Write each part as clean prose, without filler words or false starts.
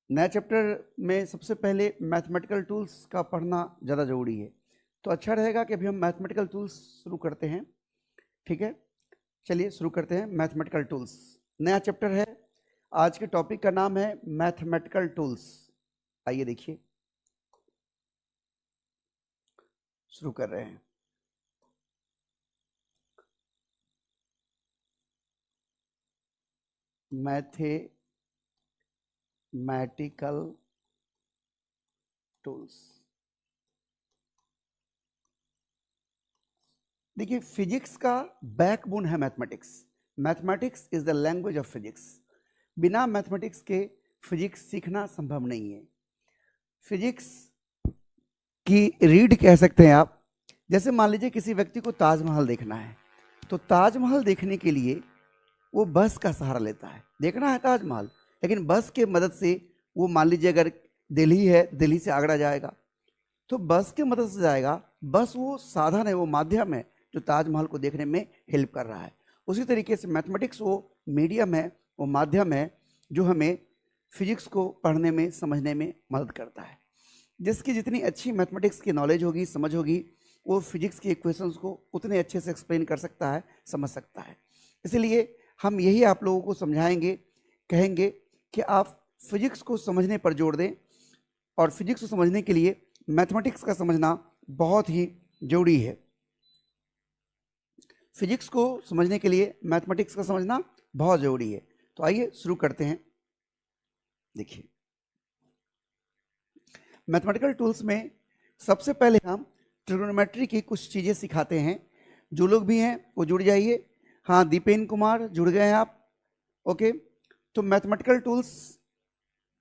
नया चैप्टर में सबसे पहले मैथमेटिकल टूल्स का पढ़ना ज़्यादा ज़रूरी है, तो अच्छा रहेगा कि अभी हम मैथमेटिकल टूल्स शुरू करते हैं। ठीक है, चलिए शुरू करते हैं। मैथमेटिकल टूल्स नया चैप्टर है। आज के टॉपिक का नाम है मैथमेटिकल टूल्स। आइए देखिए, शुरू कर रहे हैं। Mathematical tools. देखिए, फिजिक्स का बैकबोन है mathematics. Mathematics is the language of physics. बिना मैथमेटिक्स के फिजिक्स सीखना संभव नहीं है। फिजिक्स की रीढ़ कह सकते हैं आप। जैसे मान लीजिए किसी व्यक्ति को ताजमहल देखना है, तो ताजमहल देखने के लिए वो बस का सहारा लेता है। देखना है ताजमहल, लेकिन बस के मदद से वो, मान लीजिए अगर दिल्ली है, दिल्ली से आगरा जाएगा, तो बस की मदद से जाएगा। बस वो साधन है, वो माध्यम है जो ताजमहल को देखने में हेल्प कर रहा है। उसी तरीके से मैथमेटिक्स वो मीडियम है, वो माध्यम है जो हमें फिजिक्स को पढ़ने में, समझने में मदद करता है। जिसकी जितनी अच्छी मैथमेटिक्स की नॉलेज होगी, समझ होगी, वो फिजिक्स के इक्वेशंस को उतने अच्छे से एक्सप्लेन कर सकता है, समझ सकता है। इसलिए हम यही आप लोगों को समझाएंगे, कहेंगे कि आप फिजिक्स को समझने पर जोर दें। और फिजिक्स को समझने के लिए मैथमेटिक्स का समझना बहुत ही जरूरी है। फिजिक्स को समझने के लिए मैथमेटिक्स का समझना बहुत जरूरी है। तो आइए शुरू करते हैं। देखिए, मैथमेटिकल टूल्स में सबसे पहले हम ट्रिग्नोमेट्री की कुछ चीज़ें सिखाते हैं। जो लोग भी हैं वो जुड़ जाइए। हाँ, दीपेन कुमार जुड़ गए हैं आप। ओके, तो मैथमेटिकल टूल्स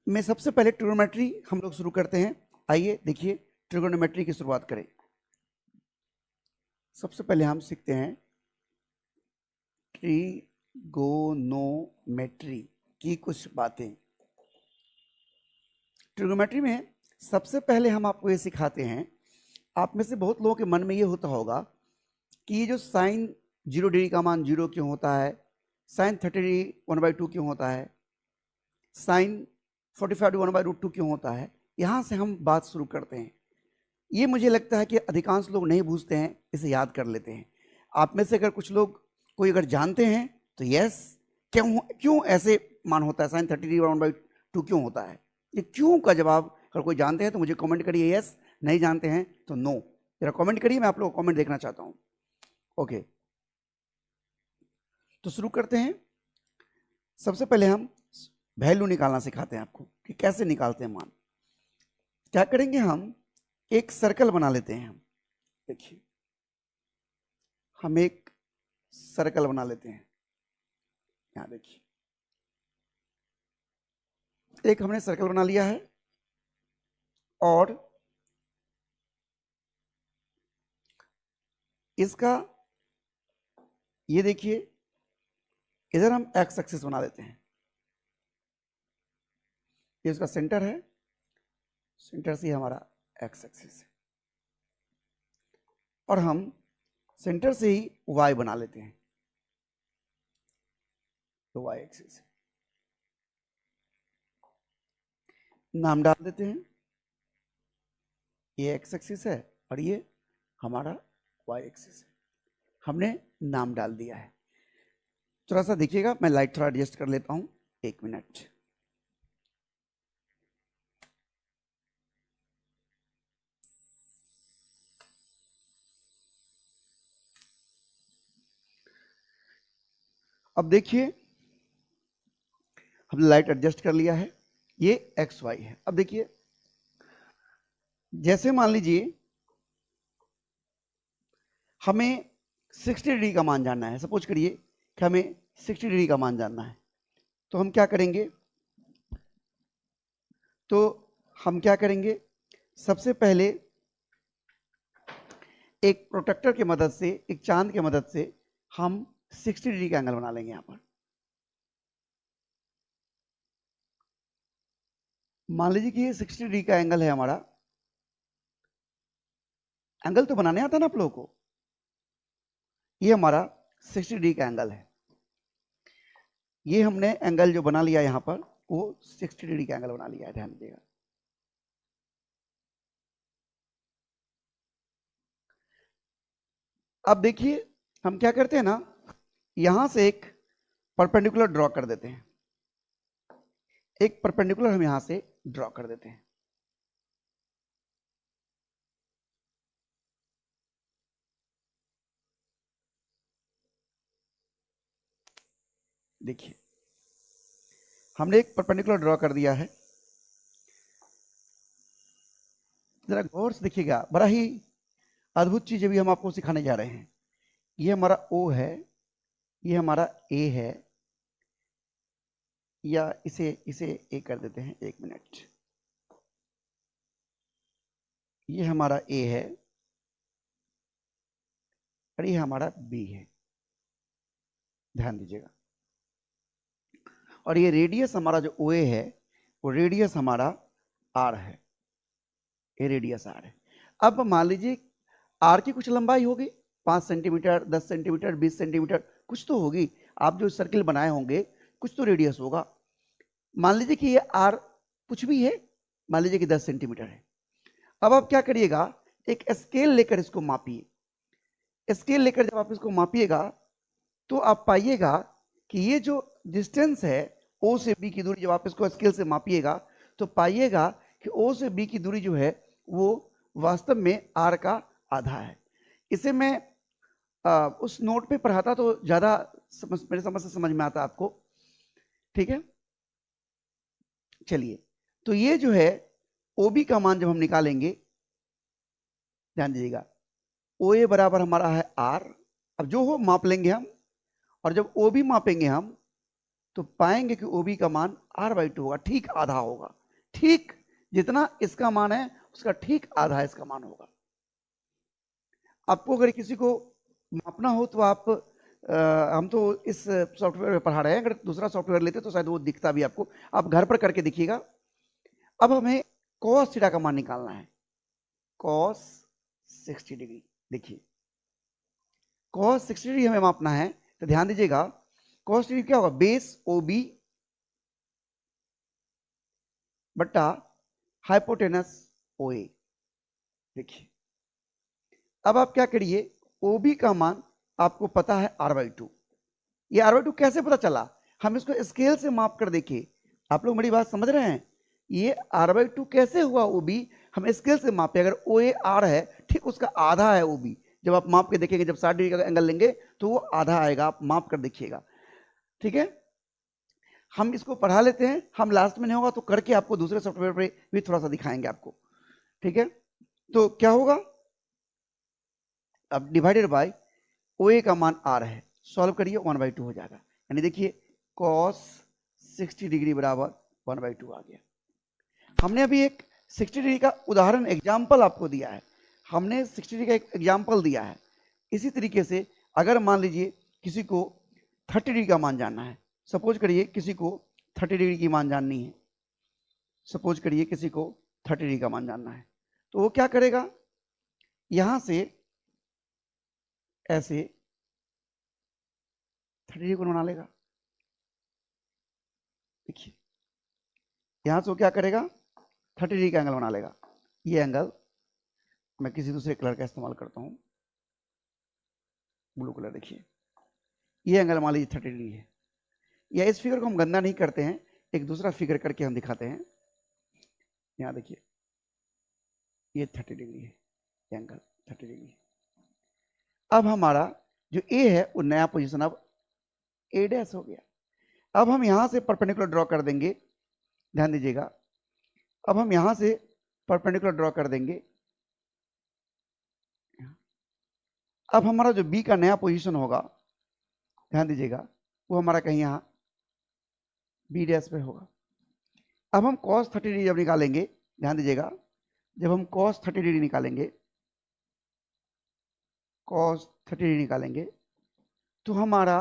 में सबसे पहले ट्रिग्नोमेट्री हम लोग शुरू करते हैं। आइए देखिए, ट्रिग्नोमेट्री की शुरुआत करें। सबसे पहले हम सीखते हैं ट्रिगोनोमेट्री की कुछ बातें। ट्रिगोनोमेट्री में सबसे पहले हम आपको ये सिखाते हैं, आप में से बहुत लोगों के मन में ये होता होगा कि ये जो साइन 0 डिग्री का मान 0 क्यों होता है, साइन 30 डिग्री 1/2 क्यों होता है, साइन 45 डिग्री 1/√2 क्यों होता है। यहाँ से हम बात शुरू करते हैं। ये मुझे लगता है कि अधिकांश लोग नहीं बूझते हैं, इसे याद कर लेते हैं। आप में से अगर कुछ लोग कोई अगर जानते हैं तो यस, क्यों ऐसे मान होता है, साइन 30 डिग्री 1/2 क्यों होता है, ये क्यों का जवाब अगर कोई जानते हैं तो मुझे कमेंट करिए यस, नहीं जानते हैं तो नो। जरा कमेंट करिए, मैं आप लोगों को कमेंट देखना चाहता हूं। ओके, तो शुरू करते हैं। सबसे पहले हम वैल्यू निकालना सिखाते हैं आपको कि कैसे निकालते हैं मान। क्या करेंगे, हम एक सर्कल बना लेते हैं। हम देखिए, हम एक सर्कल बना लेते हैं। यहां देखिए, एक हमने सर्कल बना लिया है और इसका ये देखिए, इधर हम एक्स एक्सिस बना देते हैं। ये इसका सेंटर है, सेंटर से हमारा एक्स एक्सिस है, और हम सेंटर से ही वाई बना लेते हैं, तो वाई एक्सिस है। नाम डाल देते हैं, ये एक्स एक्सिस है और ये हमारा वाई एक्सिस है। हमने नाम डाल दिया है। थोड़ा सा देखिएगा, मैं लाइट थोड़ा एडजस्ट कर लेता हूं, 1 मिनट। अब देखिए, हमने लाइट एडजस्ट कर लिया है, ये एक्स वाई है। अब देखिए, जैसे मान लीजिए हमें 60 डिग्री का मान जानना है। सपोज करिए कि हमें 60 डिग्री का मान जानना है, तो हम क्या करेंगे, सबसे पहले एक प्रोटेक्टर की मदद से, एक चांद की मदद से हम 60 डिग्री का एंगल बना लेंगे। यहां पर मान लीजिए कि ये 60 डिग्री का एंगल है हमारा। एंगल तो बनाने आता ना आप लोगों को। ये हमारा 60 डिग्री का एंगल है। ये हमने एंगल जो बना लिया यहां पर, वो 60 डिग्री का एंगल बना लिया है, ध्यान दीजिएगा। अब देखिए हम क्या करते हैं ना, यहां से एक परपेंडिकुलर ड्रॉ कर देते हैं, एक परपेंडिकुलर हम यहां से ड्रॉ कर देते हैं। देखिए हमने एक परपेंडिकुलर ड्रॉ कर दिया है, जरा गौर से देखिएगा, बड़ा ही अद्भुत चीज अभी हम आपको सिखाने जा रहे हैं। ये हमारा O है, ये हमारा A है, या इसे इसे A कर देते हैं, 1 मिनट। ये हमारा A है और ये हमारा B है, ध्यान दीजिएगा। और ये रेडियस हमारा जो OA है वो रेडियस हमारा R है, ये रेडियस R है। अब मान लीजिए R की कुछ लंबाई होगी, 5 सेंटीमीटर, 10 सेंटीमीटर, 20 सेंटीमीटर, कुछ तो होगी। आप जो सर्किल बनाए होंगे कुछ तो रेडियस होगा। मान लीजिए कि ये R कुछ भी है, मान लीजिए कि 10 सेंटीमीटर है। अब आप क्या करिएगा, एक स्केल लेकर इसको मापिए। स्केल लेकर जब आप इसको मापिएगा तो आप पाइएगा कि ये जो डिस्टेंस है O से B की दूरी, जब आप इसको स्केल से मापिएगा तो पाइएगा कि O से B की दूरी जो है वो वास्तव में R का आधा है। इसे मैं उस नोट पे पढ़ाता तो ज्यादा मेरे समझ से समझ में आता आपको, ठीक है। चलिए, तो ये जो है OB का मान जब हम निकालेंगे, ध्यान दीजिएगा, OA बराबर हमारा है R। अब जो हो माप लेंगे हम, और जब OB मापेंगे हम तो पाएंगे कि OB का मान R/2 होगा, ठीक आधा होगा। ठीक जितना इसका मान है उसका ठीक आधा इसका मान होगा। आपको अगर किसी को मापना हो तो आप हम तो इस सॉफ्टवेयर में पढ़ा रहे हैं, अगर दूसरा सॉफ्टवेयर लेते तो शायद वो दिखता भी आपको, आप घर पर करके देखिएगा। अब हमें cos थीटा का मान निकालना है, cos 60 डिग्री। देखिए cos 60 डिग्री हमें मापना है, तो ध्यान दीजिएगा cos डिग्री क्या होगा, बेस OB बट्टा हाइपोटेनस OA। देखिए अब आप क्या करिए, OB का मान आपको पता है R/2। ये R/2 कैसे पता चला, हम इसको स्केल से माप कर देखिए। आप लोग मेरी बात समझ रहे हैं, ये R/2 कैसे हुआ OB, हम स्केल से मापे, अगर OA R है, ठीक उसका आधा है OB। जब आप माप के देखेंगे, जब 60 डिग्री का एंगल लेंगे तो वो आधा आएगा, आप माप कर देखिएगा, ठीक है। हम इसको पढ़ा लेते हैं, हम लास्ट में नहीं होगा तो करके आपको दूसरे सॉफ्टवेयर पे भी थोड़ा सा दिखाएंगे आपको, ठीक है। तो क्या होगा, अब डिवाइडेड बाय OA का मान R है, सॉल्व करिए, 1/2 हो जाएगा। यानी देखिए cos 60 डिग्री बराबर 1/2 आ गया। हमने अभी एक 60 डिग्री का उदाहरण एग्जाम्पल आपको दिया है, हमने 60 डिग्री का एक एग्जाम्पल दिया है। इसी तरीके से अगर मान लीजिए किसी को 30 डिग्री का मान जानना है, सपोज करिए किसी को 30 डिग्री की मान जाननी है, सपोज करिए किसी को 30 डिग्री का मान जानना है, तो वो क्या करेगा, यहां से ऐसे 30 डिग्री को बना लेगा। देखिए यहां से वो क्या करेगा, 30 डिग्री का एंगल बना लेगा। ये एंगल मैं किसी दूसरे कलर का इस्तेमाल करता हूं, ब्लू कलर। देखिए ये एंगल मान लीजिए 30 डिग्री है, या इस फिगर को हम गंदा नहीं करते हैं, एक दूसरा फिगर करके हम दिखाते हैं। यहां देखिए ये 30 डिग्री है, एंगल 30 डिग्री। अब हमारा जो A है वो नया पोजीशन अब A' हो गया। अब हम यहां से परपेंडिकुलर ड्रॉ कर देंगे, ध्यान दीजिएगा। अब हम यहां से परपेंडिकुलर ड्रॉ कर देंगे। अब हमारा जो B का नया पोजीशन होगा, ध्यान दीजिएगा, वो हमारा कहीं यहां B' पे होगा। अब हम cos 30 डिग्री जब निकालेंगे, ध्यान दीजिएगा, जब हम cos 30 डिग्री निकालेंगे, cos 30 डिग्री निकालेंगे तो हमारा,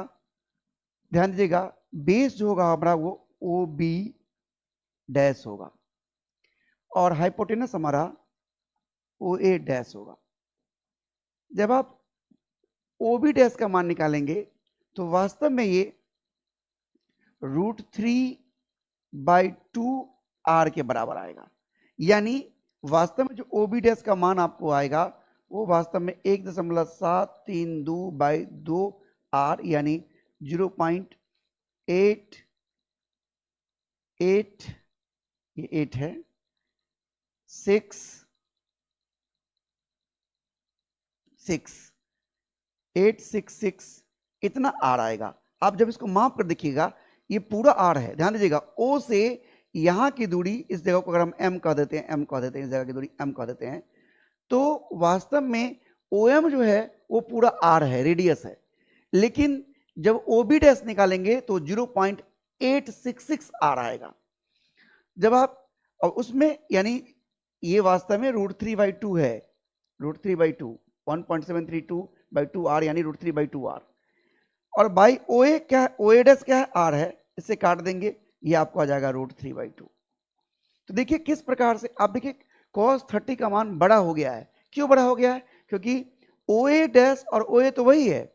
ध्यान दीजिएगा, बेस जो होगा हमारा वो OB' होगा और हाइपोटेनस हमारा OA' होगा। जब आप OB' का मान निकालेंगे तो वास्तव में ये √3 बाई 2r के बराबर आएगा। यानी वास्तव में जो OB डैश का मान आपको आएगा वो वास्तव में 1.732 बाई 2r यानी 0.8 ये 8 है 866 इतना आर आएगा। आप जब इसको माप कर देखिएगा ये पूरा आर है। ध्यान दीजिएगा ओ से यहां की दूरी, इस जगह को अगर हम m कह देते हैं, इस जगह की दूरी m कह देते हैं, तो वास्तव में OM जो है वो पूरा आर है, रेडियस है। लेकिन जब OB डैश निकालेंगे तो 0.866 आर आएगा। जब आप और उसमें यानी ये वास्तव में √3/2 है, √3/2 1.732 बाई 2r यानी √3/2r। और बाई OA क्या है, OA डैश क्या है, r है, इससे काट देंगे ये आपको आ जाएगा √3/2। तो देखिए किस प्रकार से आप देखिए cos 30 का मान बड़ा हो गया है। क्यों बड़ा हो गया है? क्योंकि OA डैश और OA तो वही है,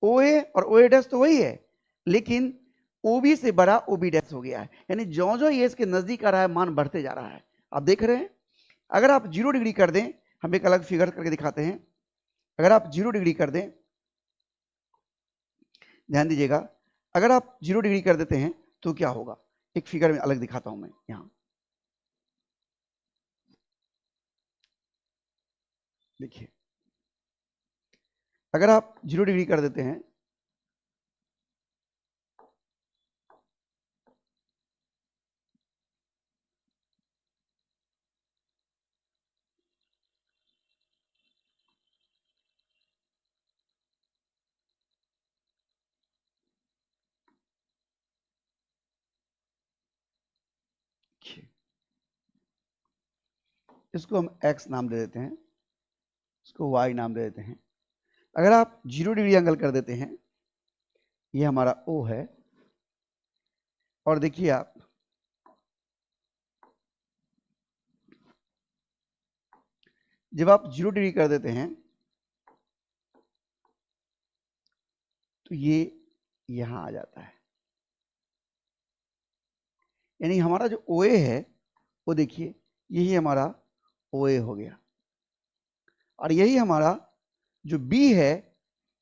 OA और OA डैश तो वही है, लेकिन OB से बड़ा OB डैश हो गया है। यानी जो जो ये इसके नजदीक आ रहा है मान बढ़ते जा रहा है। आप देख रहे हैं अगर आप 0 डिग्री कर दें, हम एक अलग फिगर करके दिखाते हैं। अगर आप 0 डिग्री कर दें, ध्यान दीजिएगा, अगर आप 0 डिग्री कर देते हैं तो क्या होगा, एक फिगर में अलग दिखाता हूं मैं यहां। देखिए अगर आप 0 डिग्री कर देते हैं इसको हम x नाम दे देते हैं, इसको y नाम दे देते हैं। अगर आप 0 डिग्री एंगल कर देते हैं, ये हमारा O है, और देखिए आप जब आप 0 डिग्री कर देते हैं तो ये यहां आ जाता है। यानी हमारा जो OA है वो देखिए यही हमारा OA हो गया, और यही हमारा जो B है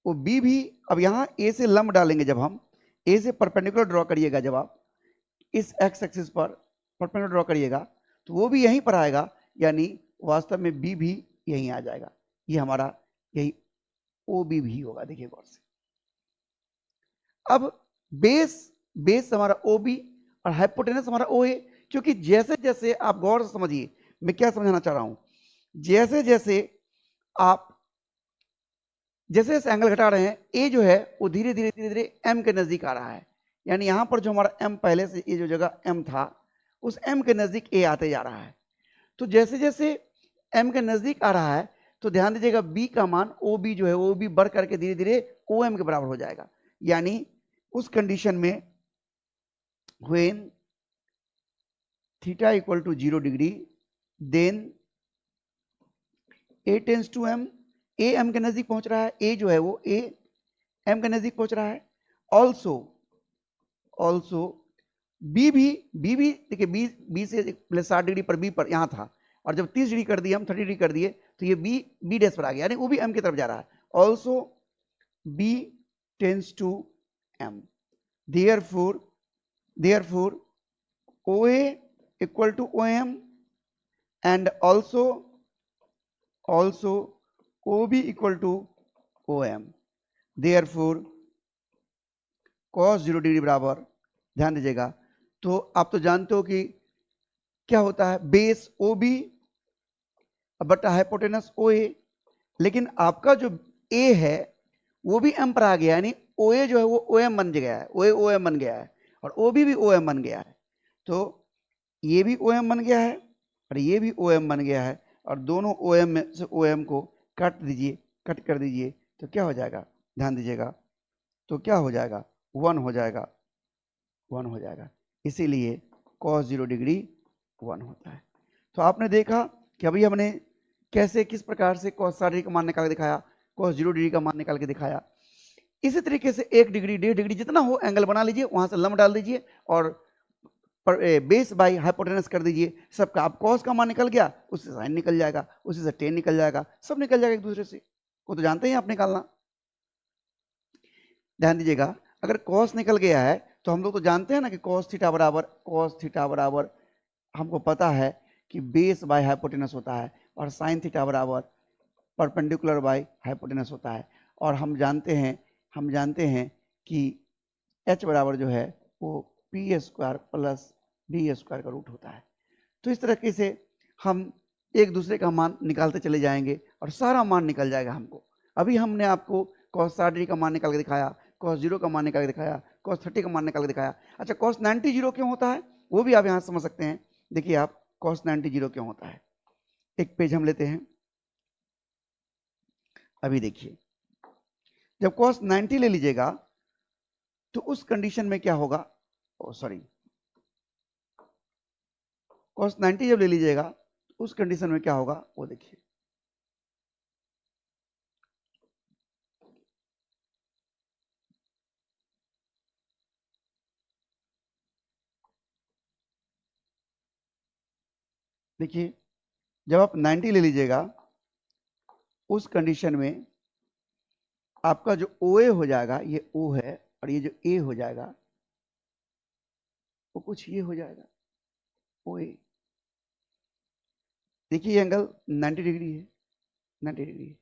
वो B भी, अब यहां A से लंब डालेंगे, जब हम A से परपेंडिकुलर ड्रॉ करिएगा, जब आप इस x एक्सिस पर परपेंडिकुलर ड्रॉ करिएगा तो वो भी यहीं पर आएगा, यानी वास्तव में B भी यहीं आ जाएगा। ये हमारा यही OB भी होगा। देखिए गौर से, अब बेस हमारा OB और हाइपोटेनस हमारा OA। क्योंकि जैसे जैसे आप गौर से समझिए मैं क्या समझाना चाह रहा हूं, जैसे जैसे आप जैसे जैसे एंगल घटा रहे हैं A जो है वो धीरे धीरे धीरे धीरे M के नजदीक आ रहा है। यानी यहां पर जो हमारा M पहले से ये जो जगह M था उस M के नजदीक A आते जा रहा है। तो जैसे जैसे M के नजदीक आ रहा है तो ध्यान दीजिएगा B का मान OB जो है वो भी बढ़ करके धीरे धीरे OM के बराबर हो जाएगा। यानी उस कंडीशन में when theta equal to 0 degree then A tends to M, A M के नजदीक पहुंच रहा है, A जो है वो A M के नजदीक पहुंच रहा है। ऑल्सो B भी देखिए B से प्लस 60 डिग्री पर B पर यहां था, और जब 30 डिग्री कर दिए हम 30 डिग्री कर दिए तो ये B डैश पर आ गया, यानी वो भी M की तरफ जा रहा है। Also B tends to M, therefore OA equal to OM and also OB equal to OM, therefore cos 0 degree बराबर, ध्यान दीजिएगा, तो आप तो जानते हो कि क्या होता है, बेस OB बटा हाइपोटेनस OA, लेकिन आपका जो A है वो भी M पर आ गया, यानी OA जो है वो OM बन गया है, OM बन गया है, और OB भी OM बन गया है। तो ये भी OM बन गया है और ये भी OM बन गया है, और दोनों OM में से OM को कट कर दीजिए तो क्या हो जाएगा, ध्यान दीजिएगा, तो क्या हो जाएगा, 1 हो जाएगा। इसीलिए cos 0 डिग्री 1 होता है। तो आपने देखा कि अभी हमने कैसे किस प्रकार से cos 60 डिग्री का मान निकाल के दिखाया, cos 0 डिग्री का मान निकाल के दिखाया। इसी तरीके से 1 डिग्री 1.5 डिग्री जितना हो एंगल बना लीजिए, वहां से लंब डाल दीजिए और बेस बाई हाइपोटेनस कर दीजिए सबका, आप कॉस का मान निकल गया, उससे साइन निकल जाएगा, उससे से टेन निकल जाएगा, सब निकल जाएगा एक दूसरे से, वो तो जानते हैं आप निकालना। ध्यान दीजिएगा, अगर कॉस निकल गया है तो हम लोग तो जानते हैं ना कि कॉस थीटा बराबर हमको पता है कि बेस बाय हाइपोटेनस होता है, और साइन थीटा बराबर परपेंडिकुलर बाय हाइपोटेनस होता है, और हम जानते हैं कि h बराबर जो है वो p square plus b square का रूट होता है। तो इस तरीके से हम एक दूसरे का मान निकालते चले जाएंगे और सारा मान निकल जाएगा हमको। अभी हमने आपको cos 60 डिग्री का मान निकाल के दिखाया, cos 0 का मान निकाल के दिखाया, cos 30 का मान निकाल के दिखाया। अच्छा, cos 90 0 क्यों होता है वो भी आप यहाँ समझ सकते हैं। देखिए आप, cos 90 0 क्यों होता है, एक पेज हम लेते हैं। अभी देखिए, जब cos 90 ले लीजिएगा तो उस कंडीशन में क्या होगा, cos 90 जब ले लीजिएगा तो उस कंडीशन में क्या होगा वो देखिए। देखिए जब आप 90 ले लीजिएगा उस कंडीशन में आपका जो OA हो जाएगा, ये O है, और ये जो A हो जाएगा वो कुछ ये हो जाएगा OA। देखिए ये एंगल 90 डिग्री है, 90 डिग्री।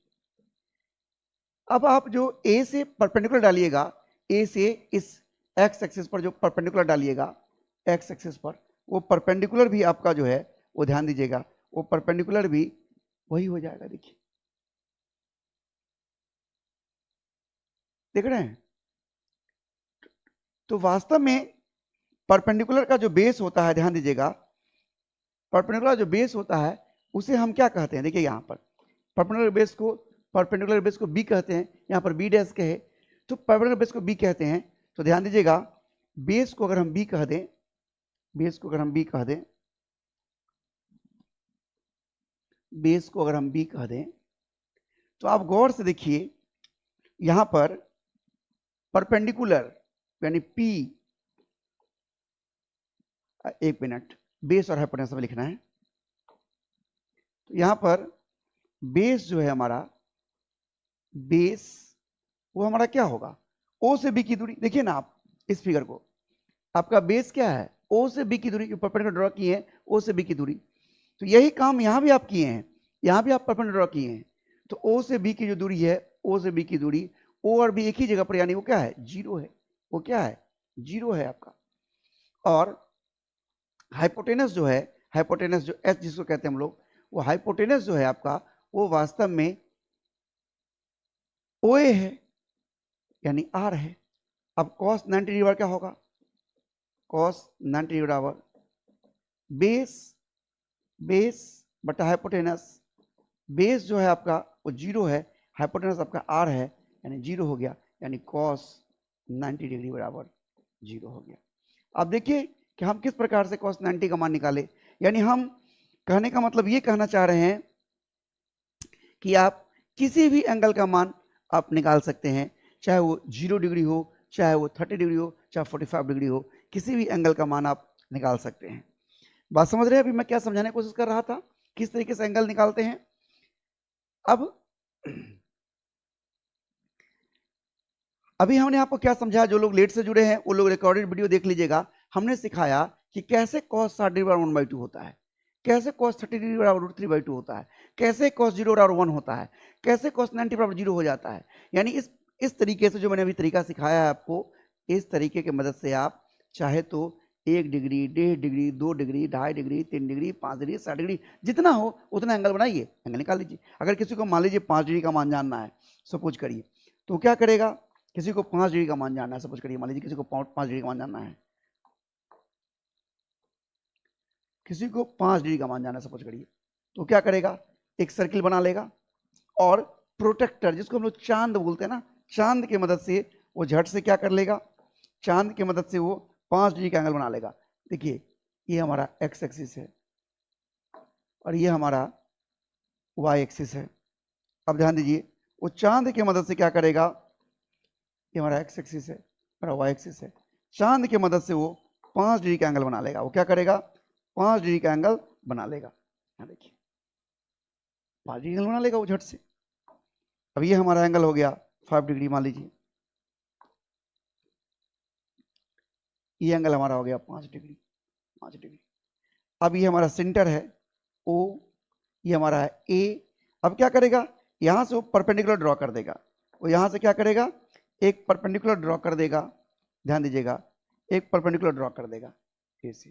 अब आप जो A से परपेंडिकुलर डालिएगा, A से इस x एक्सिस पर जो परपेंडिकुलर डालिएगा, x एक्सिस पर, वो परपेंडिकुलर भी आपका जो है वो ध्यान दीजिएगा, वो परपेंडिकुलर भी वही हो जाएगा। देखिए देख रहे हैं, तो वास्तव में परपेंडिकुलर का जो बेस होता है, ध्यान दीजिएगा, परपेंडिकुलर जो बेस होता है उसे हम क्या कहते हैं। देखिए यहाँ पर परपेंडिकुलर बेस को बी कहते हैं, यहाँ पर बी डैश कहे तो परपेंडिकुलर बेस को बी कहते हैं। तो ध्यान दीजिएगा, बेस को अगर हम बी कह दें, बेस को अगर हम बी कह दें तो आप गौर से देखिए, यहां पर परपेंडिकुलर यानी P, एक मिनट, बेस और हाइपोटेनस में लिखना है। तो यहां पर बेस जो है हमारा, बेस वो हमारा क्या होगा, O से B की दूरी। देखिए ना आप इस फिगर को, आपका बेस क्या है, O से B की दूरी, परपेंडिकुलर ड्रॉ किए हैं O से B की दूरी। तो यही काम यहां भी आप किए हैं, यहां भी आप परपेंडिकुलर ड्रॉ किए हैं। तो O से B की जो दूरी है, O से B की दूरी, O और B एक ही जगह पर, यानी वो क्या है, 0 है। वो क्या है, 0 है आपका। और हाइपोटेनस जो है, हाइपोटेनस जो H जिसको कहते हैं हम लोग, वो हाइपोटेनस जो है आपका, वो वास्तव में OA है, यानी R है। अब cos 90 डिग्री बराबर क्या होगा, cos 90 डिग्री बराबर बेस बटा हाइपोटेनस। बेस जो है आपका वो 0 है, हाइपोटेनस आपका R है, यानी 0 हो गया, यानी cos 90 डिग्री बराबर 0 हो गया। अब देखिए कि हम किस प्रकार से cos 90 का मान निकाले। यानी हम कहने का मतलब ये कहना चाह रहे हैं कि आप किसी भी एंगल का मान आप निकाल सकते हैं, चाहे वो 0 डिग्री हो, चाहे वो 30 डिग्री हो, चाहे 45 डिग्री हो, किसी भी एंगल का मान आप निकाल सकते हैं। बात समझ रहे हैं अभी मैं क्या समझाने की कोशिश कर रहा था, किस तरीके से एंगल निकालते हैं। अब अभी हमने आपको क्या समझाया, जो लोग लेट से जुड़े हैं वो लोग रिकॉर्डेड वीडियो देख लीजिएगा। हमने सिखाया कि कैसे cos 60 डिग्री बराबर 1/2 होता है, कैसे cos 30 डिग्री बराबर √3/2 होता है, कैसे cos 0 बराबर 1 होता है, कैसे cos 90 बराबर 0 हो जाता है। यानी इस तरीके से जो मैंने अभी तरीका सिखाया है आपको, इस तरीके की मदद से आप चाहे तो 1 degree, 1.5 degree, 2 degree, 2.5 degree, 3 degree, 5 degree, 60 degree, जितना हो उतना एंगल बनाइए, एंगल निकाल लीजिए। अगर किसी को मान लीजिए 5 डिग्री का मान जानना है, सपोज करिए, तो क्या करेगा, किसी को 5 डिग्री का मान जानना है, सपोज करिए, मान लीजिए किसी को 5 डिग्री का मान जानना है, किसी को 5 डिग्री का मान जानना है सपोज करिए, तो क्या करेगा, एक सर्किल बना लेगा और प्रोटेक्टर, जिसको हम लोग चांद बोलते हैं ना, चांद की मदद से वो झट से क्या कर लेगा, चांद की मदद से वो 5 डिग्री का एंगल बना लेगा। देखिए ये हमारा x एक्सिस है और ये हमारा y एक्सिस है। अब ध्यान दीजिए, वो चांद की मदद से क्या करेगा, ये हमारा x एक्सिस है और y एक्सिस है, चांद की मदद से वो 5 डिग्री का एंगल बना लेगा। वो क्या करेगा? 5 डिग्री का एंगल बना लेगा। यहाँ देखिए 5 डिग्री एंगल बना लेगा वो झट से। अब ये हमारा एंगल हो गया 5 डिग्री, मान लीजिए ये एंगल हमारा हो गया 5 डिग्री, 5 डिग्री। अब ये हमारा सेंटर है O, ये हमारा है A। अब क्या करेगा? यहां से वो परपेंडिकुलर ड्रॉ कर देगा। वो यहां से क्या करेगा? एक परपेंडिकुलर ड्रॉ कर देगा, ध्यान दीजिएगा, एक परपेंडिकुलर ड्रॉ कर देगा ऐसे।